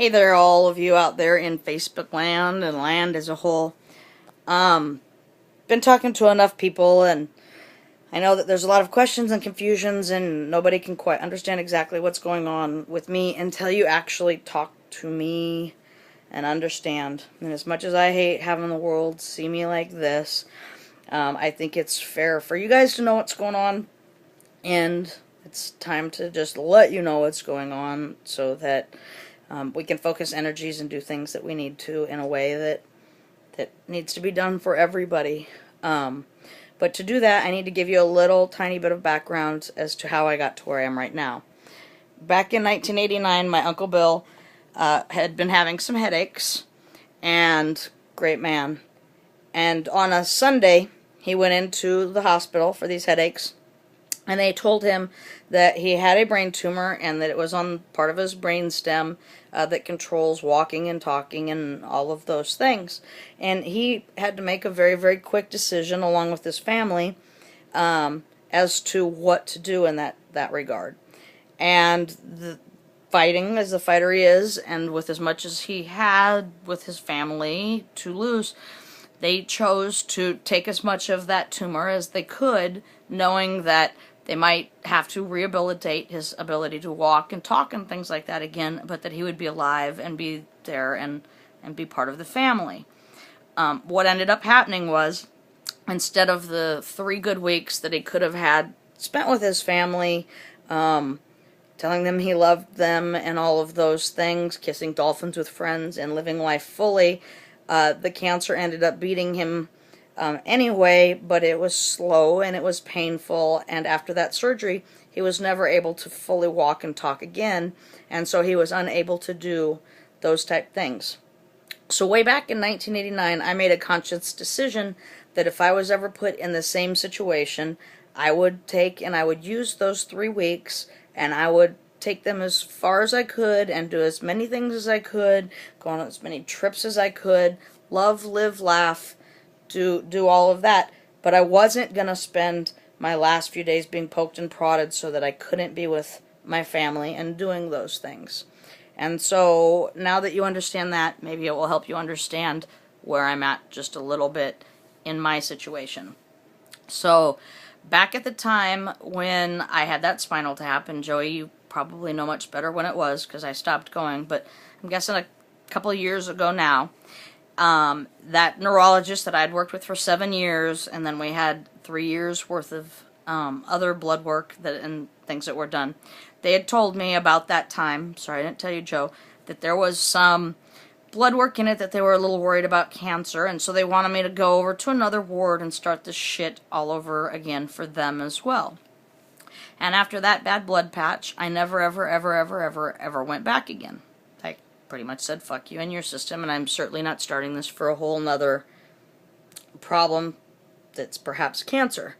Hey there, all of you out there in Facebook land and land as a whole. Been talking to enough people, and I know that there's a lot of questions and confusions, and nobody can quite understand exactly what's going on with me until you actually talk to me and understand. And as much as I hate having the world see me like this, I think it's fair for you guys to know what's going on, and it's time to just let you know what's going on so that we can focus energies and do things that we need to in a way that needs to be done for everybody. But to do that, I need to give you a little tiny bit of background as to how I got to where I am right now. Back in 1989, my Uncle Bill had been having some headaches, and great man. And on a Sunday, he went into the hospital for these headaches, and they told him that he had a brain tumor and that it was on part of his brain stem that controls walking and talking and all of those things. And he had to make a very, very quick decision along with his family as to what to do in that regard. And fighting as the fighter he is, and with as much as he had with his family to lose, they chose to take as much of that tumor as they could, knowing that they might have to rehabilitate his ability to walk and talk and things like that again, but that he would be alive and be there and be part of the family. What ended up happening was, instead of the 3 good weeks that he could have had spent with his family, telling them he loved them and all of those things, kissing dolphins with friends and living life fully, the cancer ended up beating him anyway, but it was slow and it was painful, and after that surgery he was never able to fully walk and talk again, and so he was unable to do those type things. So way back in 1989, I made a conscious decision that if I was ever put in the same situation, I would take and I would use those 3 weeks, and I would take them as far as I could and do as many things as I could, go on as many trips as I could, love, live, laugh, do all of that. But I wasn't going to spend my last few days being poked and prodded so that I couldn't be with my family and doing those things. And so now that you understand that, maybe it will help you understand where I'm at just a little bit in my situation. So back at the time when I had that spinal tap, and Joey, you probably know much better when it was because I stopped going, but I'm guessing a couple of years ago now, that neurologist that I'd worked with for 7 years, and then we had 3 years worth of other blood work and things that were done. They had told me about that time, sorry I didn't tell you, Joe, that there was some blood work in it that they were a little worried about cancer, and so they wanted me to go over to another ward and start this shit all over again for them as well. And after that bad blood patch, I never ever went back again. I pretty much said fuck you and your system, and I'm certainly not starting this for a whole nother problem that's perhaps cancer.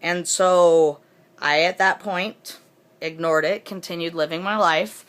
And so I, at that point, ignored it, continued living my life,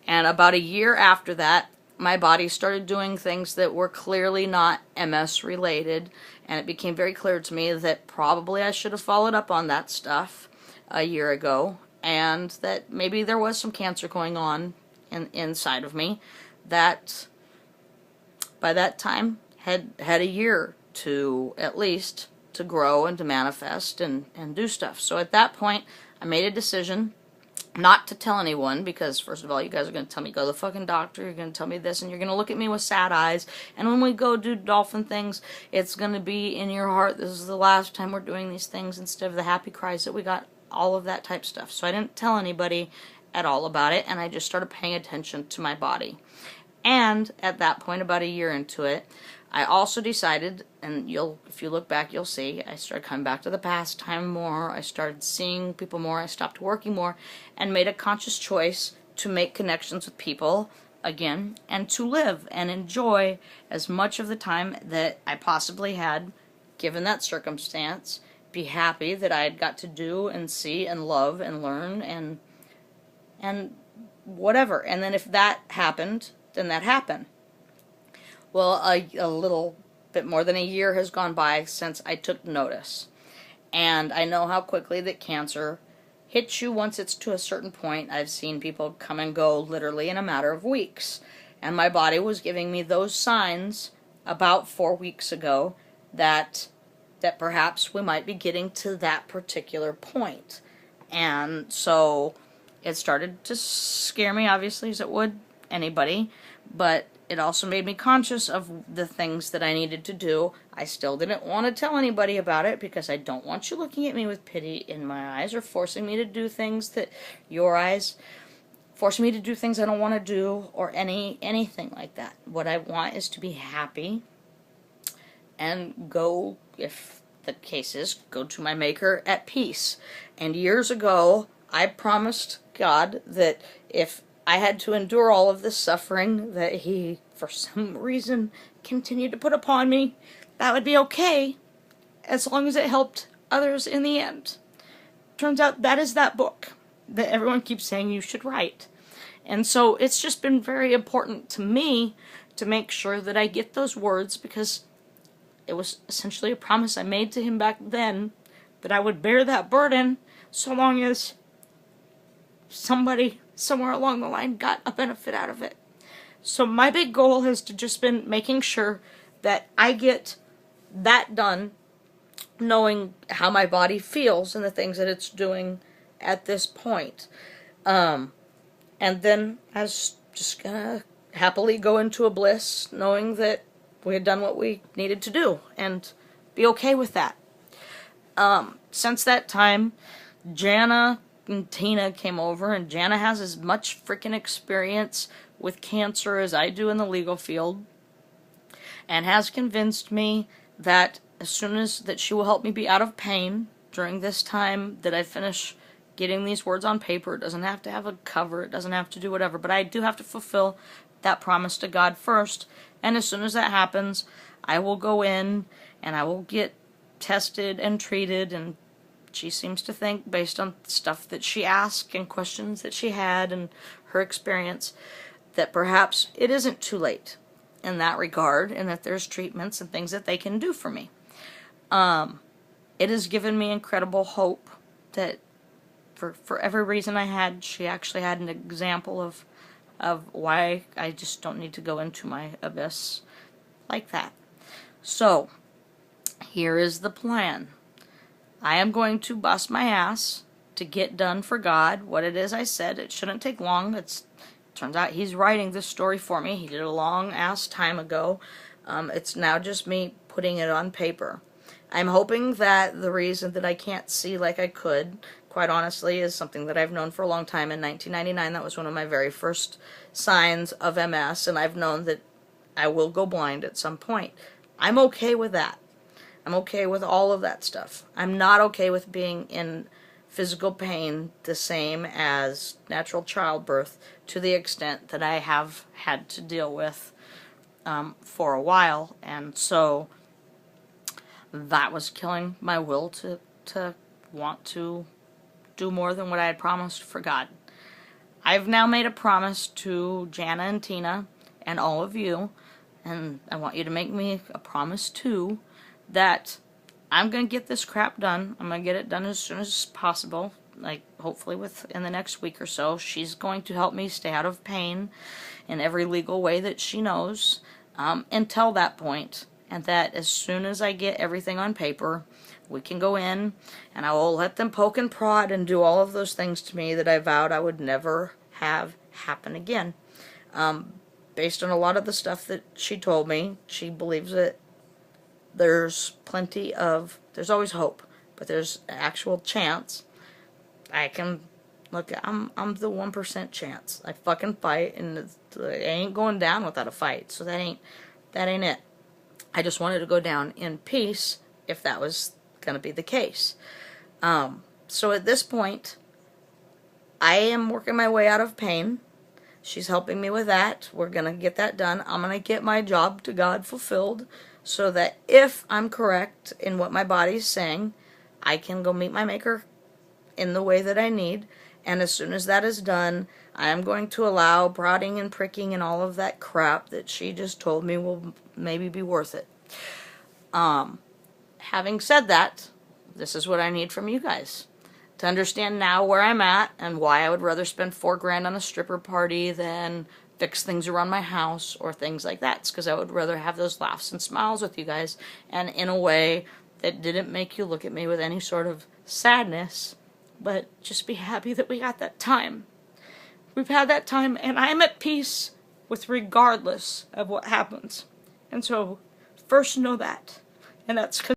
and about a year after that, my body started doing things that were clearly not MS related, and it became very clear to me that probably I should have followed up on that stuff a year ago, and that maybe there was some cancer going on inside of me that by that time had a year to at least to grow and to manifest and do stuff. So at that point I made a decision not to tell anyone, because first of all, you guys are going to tell me go to the fucking doctor, you're going to tell me this, and you're going to look at me with sad eyes, and when we go do dolphin things, it's going to be in your heart, this is the last time we're doing these things, instead of the happy cries that we got, all of that type stuff. So I didn't tell anybody at all about it, and I just started paying attention to my body. And at that point, about a year into it, I also decided, and if you look back, you'll see, I started coming back to the past time more, I started seeing people more, I stopped working more, and made a conscious choice to make connections with people again, and to live and enjoy as much of the time that I possibly had, given that circumstance, be happy that I had got to do and see and love and learn and whatever. And then if that happened, then that happened. Well, a little bit more than a year has gone by since I took notice. And I know how quickly that cancer hits you once it's to a certain point. I've seen people come and go literally in a matter of weeks. And my body was giving me those signs about 4 weeks ago that perhaps we might be getting to that particular point. And so it started to scare me, obviously, as it would anybody, but it also made me conscious of the things that I needed to do. I still didn't want to tell anybody about it because I don't want you looking at me with pity in my eyes or forcing me to do things that your eyes forcing me to do things I don't want to do, or anything like that. What I want is to be happy and go, if the case is, go to my Maker at peace. And years ago, I promised God that if I had to endure all of this suffering that He, for some reason, continued to put upon me, that would be okay, as long as it helped others in the end. Turns out that is that book that everyone keeps saying you should write. And so it's just been very important to me to make sure that I get those words, because it was essentially a promise I made to Him back then that I would bear that burden so long as somebody somewhere along the line got a benefit out of it. So my big goal has just been making sure that I get that done, knowing how my body feels and the things that it's doing at this point. And then I was just gonna happily go into a bliss, knowing that we had done what we needed to do, and be okay with that. Since that time, Jana and Tina came over, and Jana has as much freaking experience with cancer as I do in the legal field, and has convinced me that as soon as that she will help me be out of pain during this time that I finish getting these words on paper. It doesn't have to have a cover, it doesn't have to do whatever, but I do have to fulfill that promise to God first. And as soon as that happens, I will go in and I will get tested and treated, and she seems to think, based on stuff that she asked and questions that she had and her experience, that perhaps it isn't too late in that regard, and that there's treatments and things that they can do for me. It has given me incredible hope that for every reason I had, she actually had an example of why I just don't need to go into my abyss like that. So, here is the plan. I am going to bust my ass to get done for God what it is I said. It shouldn't take long. Turns out He's writing this story for me. He did a long ass time ago. It's now just me putting it on paper. I'm hoping that the reason that I can't see like I could, quite honestly, is something that I've known for a long time. In 1999, that was one of my very first signs of MS, and I've known that I will go blind at some point. I'm okay with that. I'm okay with all of that stuff. I'm not okay with being in physical pain the same as natural childbirth, to the extent that I have had to deal with for a while. And so that was killing my will to want to do more than what I had promised for God. I've now made a promise to Jana and Tina and all of you, and I want you to make me a promise too, that I'm going to get this crap done. I'm going to get it done as soon as possible, like hopefully within the next week or so. She's going to help me stay out of pain in every legal way that she knows until that point, and that as soon as I get everything on paper, we can go in and I will let them poke and prod and do all of those things to me that I vowed I would never have happen again. Based on a lot of the stuff that she told me, she believes that there's always hope, but there's an actual chance. I can, look, I'm the 1% chance. I fucking fight, and I ain't going down without a fight, so that ain't it. I just wanted to go down in peace if that was going to be the case. So at this point, I am working my way out of pain. She's helping me with that. We're going to get that done. I'm going to get my job to God fulfilled, so that if I'm correct in what my body's saying, I can go meet my Maker in the way that I need. And as soon as that is done, I am going to allow prodding and pricking and all of that crap that she just told me will maybe be worth it. Having said that, this is what I need from you guys. to understand now where I'm at and why I would rather spend $4 on a stripper party than fix things around my house or things like that. It's because I would rather have those laughs and smiles with you guys, and in a way that didn't make you look at me with any sort of sadness, but just be happy that we got that time. We've had that time, and I'm at peace with regardless of what happens. And so, first know that. And that's